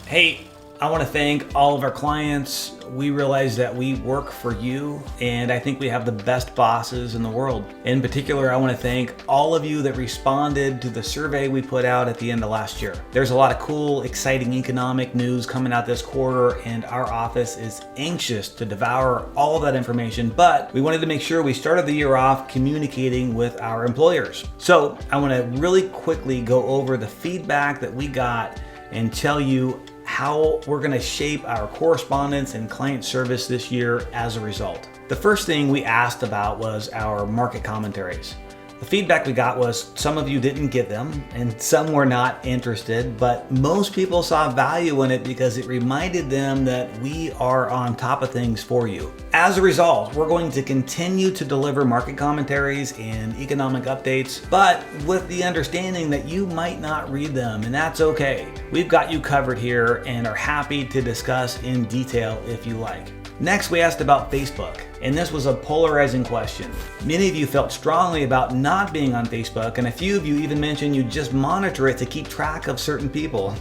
Hey, I want to thank all of our clients. We realize that we work for you, and I think we have the best bosses in the world. In particular, I want to thank all of you that responded to the survey we put out at the end of last year. There's a lot of cool, exciting economic news coming out this quarter, and our office is anxious to devour all of that information, but we wanted to make sure we started the year off communicating with our employers. So I want to really quickly go over the feedback that we got and tell you how we're going to shape our correspondence and client service this year as a result. The first thing we asked about was our market commentaries. The feedback we got was some of you didn't get them and some were not interested, but most people saw value in it because it reminded them that we are on top of things for you. As a result, we're going to continue to deliver market commentaries and economic updates, but with the understanding that you might not read them, and that's okay. We've got you covered here and are happy to discuss in detail if you like. Next, we asked about Facebook, and this was a polarizing question. Many of you felt strongly about not being on Facebook, and a few of you even mentioned you just monitor it to keep track of certain people.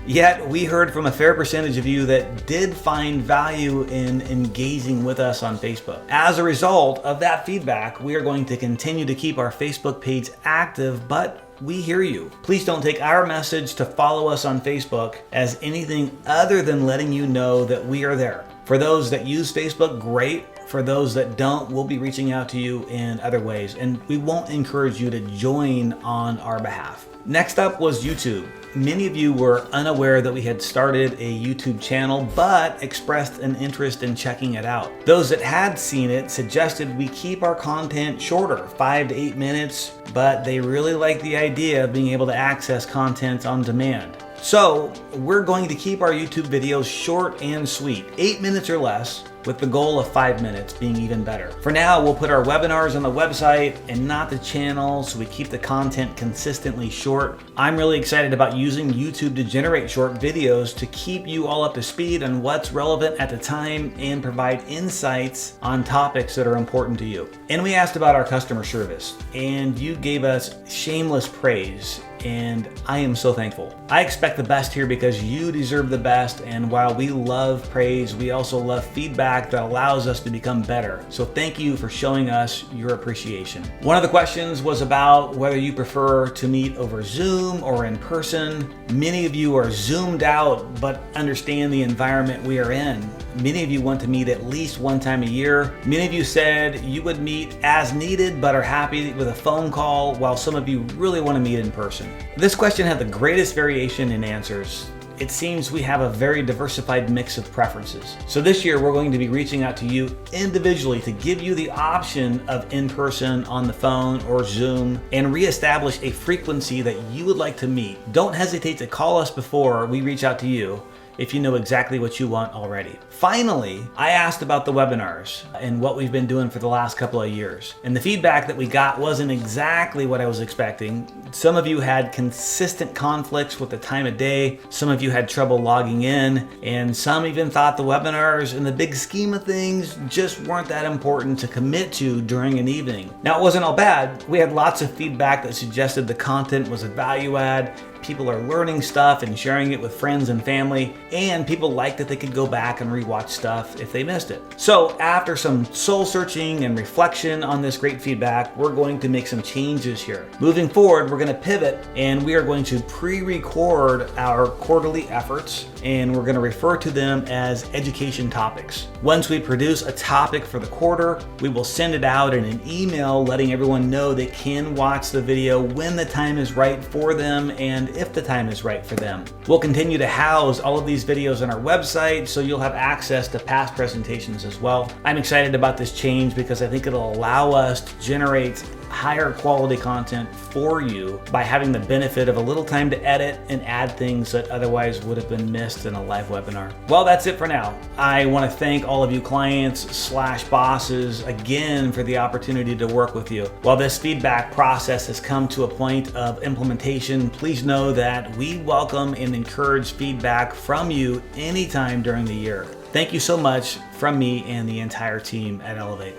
Yet, we heard from a fair percentage of you that did find value in engaging with us on Facebook. As a result of that feedback, we are going to continue to keep our Facebook page active, but we hear you. Please don't take our message to follow us on Facebook as anything other than letting you know that we are there. For those that use Facebook, great. For those that don't, we'll be reaching out to you in other ways, and we won't encourage you to join on our behalf. Next up was YouTube. Many of you were unaware that we had started a YouTube channel, but expressed an interest in checking it out. Those that had seen it suggested we keep our content shorter, 5 to 8 minutes, but they really like the idea of being able to access content on demand. So we're going to keep our YouTube videos short and sweet, 8 minutes or less, with the goal of 5 minutes being even better. For now, we'll put our webinars on the website and not the channel, so we keep the content consistently short. I'm really excited about using YouTube to generate short videos to keep you all up to speed on what's relevant at the time and provide insights on topics that are important to you. And we asked about our customer service, and you gave us shameless praise, and I am so thankful. I expect the best here because you deserve the best, and while we love praise, we also love feedback that allows us to become better. So thank you for showing us your appreciation. One of the questions was about whether you prefer to meet over Zoom or in person. Many of you are zoomed out but understand the environment we are in. Many of you want to meet at least one time a year. Many of you said you would meet as needed but are happy with a phone call, while some of you really want to meet in person. This question had the greatest variation in answers. It seems we have a very diversified mix of preferences. So this year we're going to be reaching out to you individually to give you the option of in-person, on the phone, or Zoom, and reestablish a frequency that you would like to meet. Don't hesitate to call us before we reach out to you if you know exactly what you want already. Finally, I asked about the webinars and what we've been doing for the last couple of years. And the feedback that we got wasn't exactly what I was expecting. Some of you had consistent conflicts with the time of day. Some of you had trouble logging in, and some even thought the webinars in the big scheme of things just weren't that important to commit to during an evening. Now, it wasn't all bad. We had lots of feedback that suggested the content was a value add. People are learning stuff and sharing it with friends and family, and people like that they could go back and rewatch stuff if they missed it. So after some soul searching and reflection on this great feedback, we're going to make some changes here. Moving forward, we're going to pivot, and we are going to pre-record our quarterly efforts, and we're going to refer to them as education topics. Once we produce a topic for the quarter, we will send it out in an email letting everyone know they can watch the video when the time is right for them and if the time is right for them. We'll continue to house all of these videos on our website, so you'll have access to past presentations as well. I'm excited about this change because I think it'll allow us to generate higher quality content for you by having the benefit of a little time to edit and add things that otherwise would have been missed in a live webinar. Well, that's it for now. I want to thank all of you clients/bosses again for the opportunity to work with you. While this feedback process has come to a point of implementation, please know that we welcome and encourage feedback from you anytime during the year. Thank you so much from me and the entire team at Elevate.